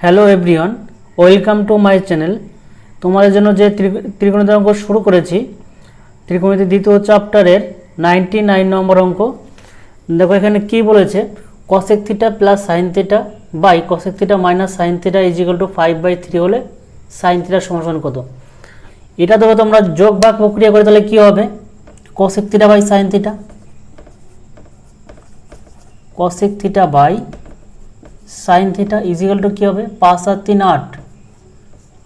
Hello everyone, welcome to my channel. তোমাদের জন্য যে ত্রিকোণমিতির অঙ্ক শুরু করেছি, ত্রিকোণমিতির দ্বিতীয় চ্যাপ্টারের 99 নম্বর অঙ্ক। দেখো এখানে কি বলেছে, cosec theta plus sine theta by cosec theta minus sine theta is equal to 5/3 হলে সাইন থিটার সমান কত। এটা দেখো তোমরা যোগ ভাগ প্রক্রিয়া করে তাহলে কি হবে, cosec theta by sine theta, cosec theta by sine theta is equal to কী হবে, 5 আর 3 8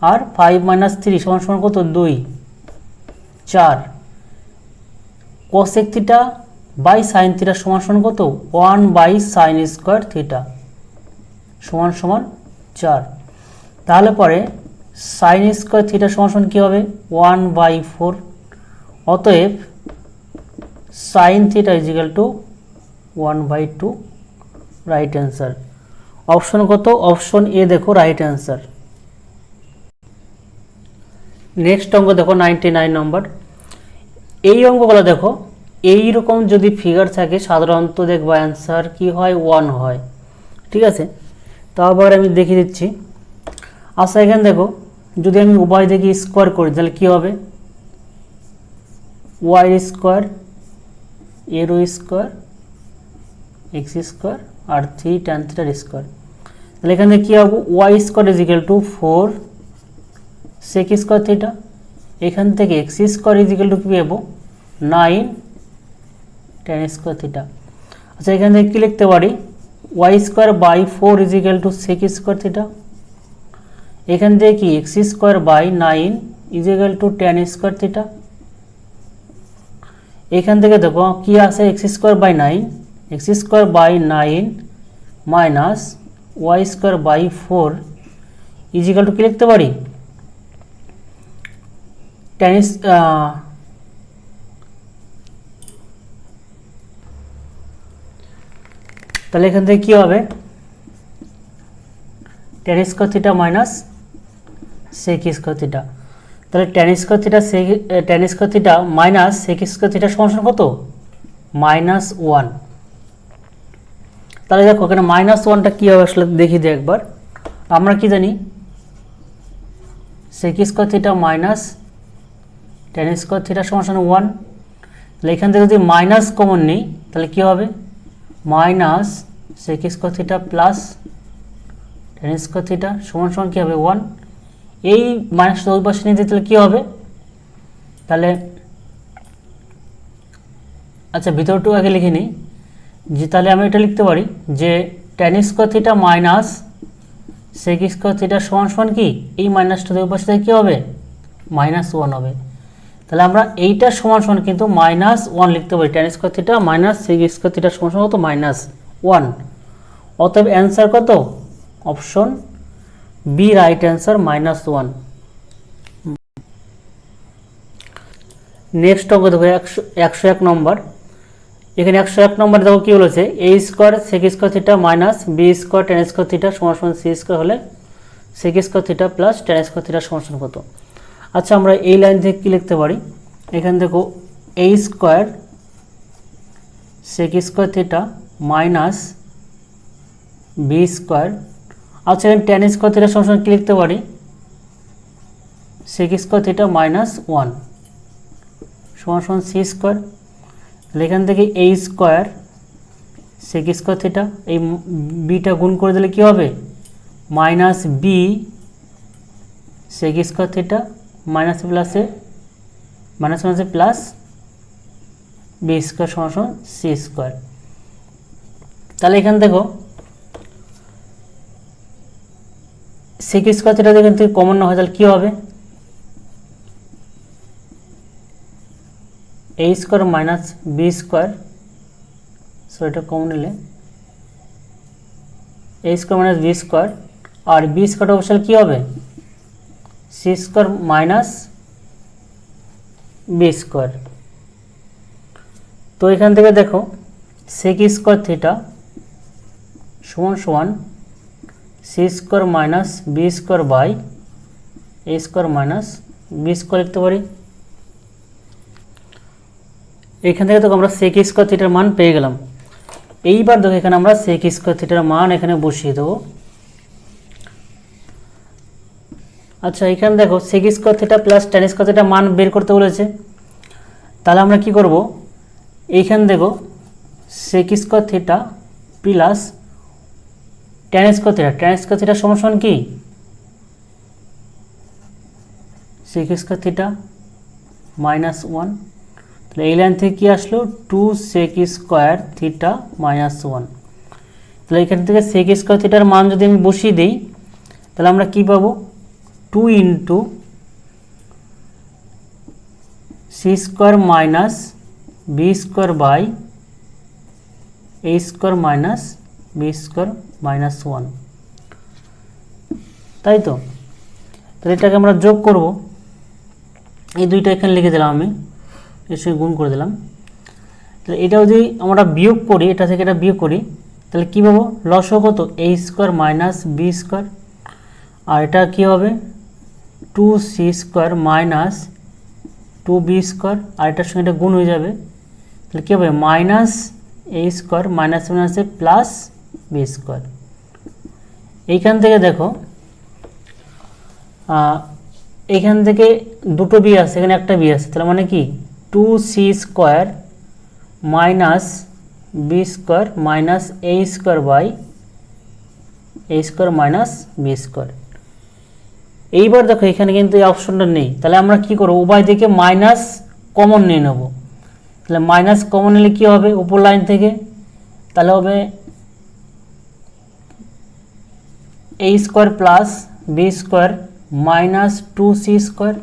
আর 5 মাইনাস 3 সমান কত 2 4। cosec theta by sine theta সমান কত 1/sin স্কোয়ার থিটা সমান 4। তাহলে পরে সাইন স্কোয়ার থিটা সমান কী হবে 1/4। অতএব sign theta is equal two 1/2, right answer. Option কত, অপশন এ দেখো রাইট অ্যান্সার। নেক্সট অঙ্ক দেখো 99 নম্বর। এই অঙ্কগুলো দেখো এইরকম যদি ফিগার থাকে সাধারণত দেখবো অ্যান্সার কি হয় 1 হয়, ঠিক আছে। তো আবার আমি দেখিয়ে দিচ্ছি। আচ্ছা এখানে দেখো যদি আমি উভয় দিকে স্কোয়ার করি তাহলে কি হবে, ওয়াই স্কোয়ার এর স্কোয়ার এক্স স্কোয়ার আর 3 tan থিটার স্কোয়ার। তাহলে এখানে কী হবে, Y square is equal to 4 sec square theta, এখান থেকে X square is equal to কী পাবো 9 tan স্কোয়ার থিটা। আচ্ছা এখান থেকে কী লিখতে পারি, Y square by 4 is equal to sec square theta, এখান থেকে কি X square by 9 is equal to tan square theta. এখান থেকে দেখো কি আছে, X square by 9 X square by 9 minus Y square by 4 is equal to কী লিখতে পারি, তাহলে এখান থেকে কী হবে tan square theta minus sec square theta. তাহলে tan square theta minus sec square theta সমান কত -1। তাহলে দেখো এখানে -1টা কী হবে আসলে দেখি দিই একবার। আমরা কি জানি sec square theta minus tan square theta সমান 1। তাহলে এখান থেকে যদি মাইনাস কমন নিই তাহলে কী হবে, minus sec square theta plus tan square theta সমান কী হবে 1। এই মাইনাসটা ওই পাশে নিতে তাহলে কী হবে, তাহলে আচ্ছা ভিতরটুকু আগে লিখে নিই যে তাহলে আমি এটা লিখতে পারি যে tan square theta minus sec square theta সমান কি, এই মাইনাসটা ওই পাশে কী হবে -1 হবে। তাহলে আমরা এইটা সমান কিন্তু -1 লিখতে পারি, tan square theta minus sec square theta সমান কত -1। অতএব অ্যান্সার কত, option B right answer -1। Next অঙ্ক দেখো 101 নম্বর। এখানে 101 নম্বর দেখো কী বলেছে, A square sec square theta minus B square tan square theta সমান সি স্কোয়ার হলে sec square theta plus tan square theta সমান কত। আচ্ছা আমরা এই লাইন থেকে কী লিখতে পারি, এখানে দেখো A square sec square theta minus B square. আচ্ছা এখানে tan স্কোয়ার থিটা সমান কী লিখতে পারি, sec স্কোয়ার থিটা -1 সমান সি স্কোয়ার। তাহলে এখান থেকে A square sec square theta এই বিটা গুণ করে দিলে কী হবে, minus B sec square theta minus প্লাসে মাইনাস মাইনাসে প্লাস বি স্কোয়ার সমান সি স্কোয়ার। তাহলে এখান দেখো sec স্কোয়ার থিটা এখান থেকে কমন না হয় তাহলে কী হবে, A square minus B square, so এটা কমন নিলে A square minus B square আর বি স্কোয়ারটা অবশ্যই কী হবে C square minus B square. তো এখান থেকে দেখো sec স্কোয়ার থিটা সমান C square minus B square by A square minus B square লিখতে পারি। এখান থেকে তো আমরা sec স্কোয়ার থিটার মান পেয়ে গেলাম। এইবার দেখো এখানে আমরা sec স্কয়ার থিটার মান এখানে বসিয়ে দেবো। আচ্ছা এখানে দেখো sec square theta plus tan square theta মান বের করতে বলেছে, তাহলে আমরা কি করব, এইখানে দেখো sec square theta plus tan square theta সমান কি sec স্কয়ার থিটা মাইনাস 1, তাহলে এই লাইন থেকে কি আসলো 2 sec স্কয়ার থিটা মাইনাস 1। তাহলে এখান থেকে sec স্কয়ার থিটার মান যদি আমি বসিয়ে দিই তাহলে আমরা কি পাবো 2 into c square minus b square by a square minus b square minus 1, তাই তো। তাহলে এটাকে আমরা যোগ করব, এই দুইটা এখানে লিখে দিলাম, আমি এর সঙ্গে গুণ করে দিলাম। তাহলে এটা যদি আমরা বিয়োগ করি, এটা থেকে এটা বিয়োগ করি, তাহলে কী পাবো লসও কত a square minus b square, আর এটা কী হবে 2c square minus 2b square, আর এটার সঙ্গে এটা গুণ হয়ে যাবে, তাহলে কী হবে মাইনাস a স্কয়ার মাইনাস মাইনাসে প্লাস b স্কয়ার। এইখান থেকে দেখো এইখান থেকে দুটো বি আছে, এখানে একটা বি আছে, তাহলে মানে কি 2c square minus b square minus a square by a square minus b square. এইবার দেখো এখানে কিন্তু এই অপশনটা নেই, তাহলে আমরা কি করব উভয় দিকে মাইনাস কমন নিয়ে নেব। তাহলে মাইনাস কমন নিলে কি হবে উপর লাইন থেকে, তাহলে হবে a square plus b square minus 2c square,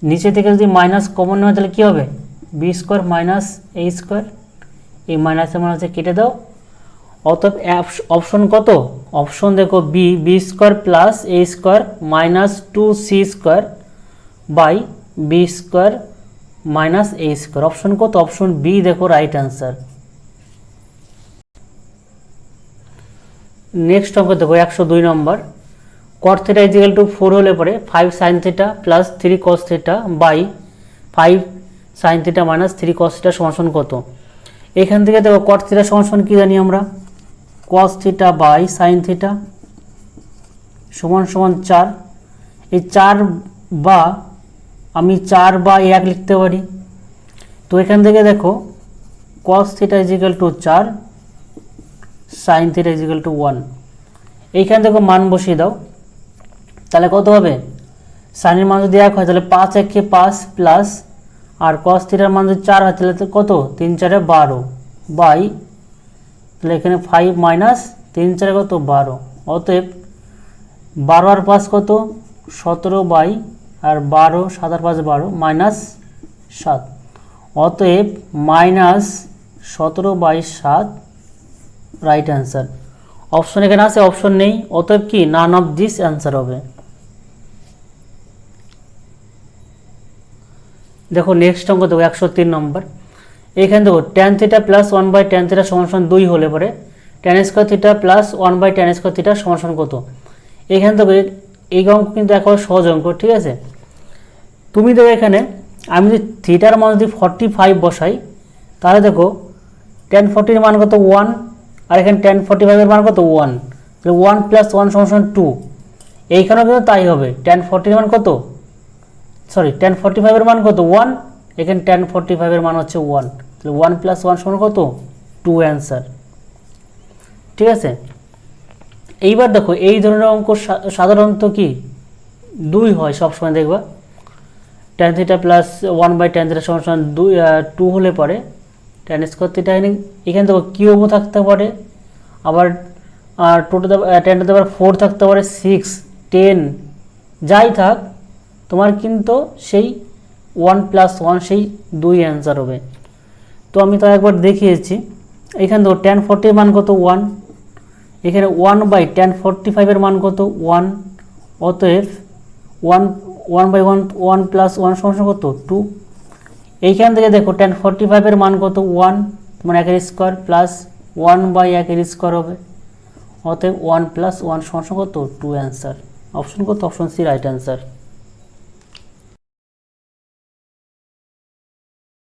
নিচে থেকে যদি মাইনাস কমন নেওয়া তাহলে কি হবে b square minus a square, এই মাইনাসে মাইনাসে কেটে দাও। অতএব অপশন কত, অপশন দেখো B square plus a square minus 2c square by b square minus a square, option কত, অপশন বি দেখো রাইট অ্যান্সার। নেক্সট অঙ্ক দেখো 102 number, cot theta equal to 4 হলে পরে 5 sin theta plus 3 cos theta by 5 sin theta minus 3 cos theta সমান কত। এখান থেকে দেখো cot থিটা সমান কি জানি আমরা, cos theta by sin theta সমান 4, এই 4 বা আমি 4 বা 1 লিখতে পারি। তো এখান থেকে দেখো cos theta equal to 4 sin theta equal to 1, এইখান থেকে মান বসিয়ে দাও, তাহলে কত হবে সাইনের মান যদি 1 হয় তাহলে 5 1 5 প্লাস, আর cos থিটার মান যদি 4 হয় তাহলে কত 3 4 12 বাই, তাহলে এখানে 5 মাইনাস 3 4 কত 12, অতএব 12 আর 5 কত 17 বাই, আর 12 7 আর 5 12 মাইনাস 7, অতএব minus 17 by 7 right answer. Option এখানে আছে, অপশন নেই, অতএব কি নান অফ দিস অ্যান্সার হবে। দেখো নেক্সট অঙ্ক দেখো 103 নম্বর, এখানে দেখো tan theta plus 1 by tan theta সমান 2 হলে পরে tan square theta plus 1 by tan square theta সমান কত। এখানে দেখো এই অঙ্ক কিন্তু একেবারে সহজ অঙ্ক, ঠিক আছে। তুমি দেখো এখানে আমি যদি থিটার মান যদি 45 বসাই, তাহলে দেখো tan 40 এর মান কত 1, আর এখানে tan 45 এর মান কত 1, তাহলে 1 প্লাস 1 সমান 2, এইখানেও কিন্তু তাই হবে, tan 40 এর মান কত, সরি tan 45 এর মান কত 1, এখানে tan 45 এর মান হচ্ছে 1, তাহলে 1 প্লাস 1 সমান কত 2 অ্যান্সার, ঠিক আছে। এইবার দেখো এই ধরনের অঙ্ক সাধারণত কি 2 হয় সবসময়, দেখবা tan theta plus 1 by tan theta সমান 2 হলে পরে tan স্কয়ার থিটা, এখানে দেখো কিউবও থাকতে পারে, আবার টোটাল tan টু দি পাওয়ার 4 থাকতে পারে, 6 10 যাই থাক তোমার কিন্তু সেই 1 প্লাস 1 সেই 2 অ্যান্সার হবে। তো আমি তো একবার দেখিয়েছি, এখানে দেখো tan 40 এর মান কত 1, এখানে 1 বাই tan 45 এর মান কত 1, অতএব 1 বাই 1 প্লাস 1 সমান কত 2, এইখান থেকে দেখো tan 45 এর মান কত 1, মানে 1 এর স্কয়ার প্লাস 1 বাই 1 এর স্কয়ার হবে, অতএব 1 প্লাস 1 সমান কত 2 অ্যান্সার, অপশন কত, অপশন সি রাইট অ্যান্সার।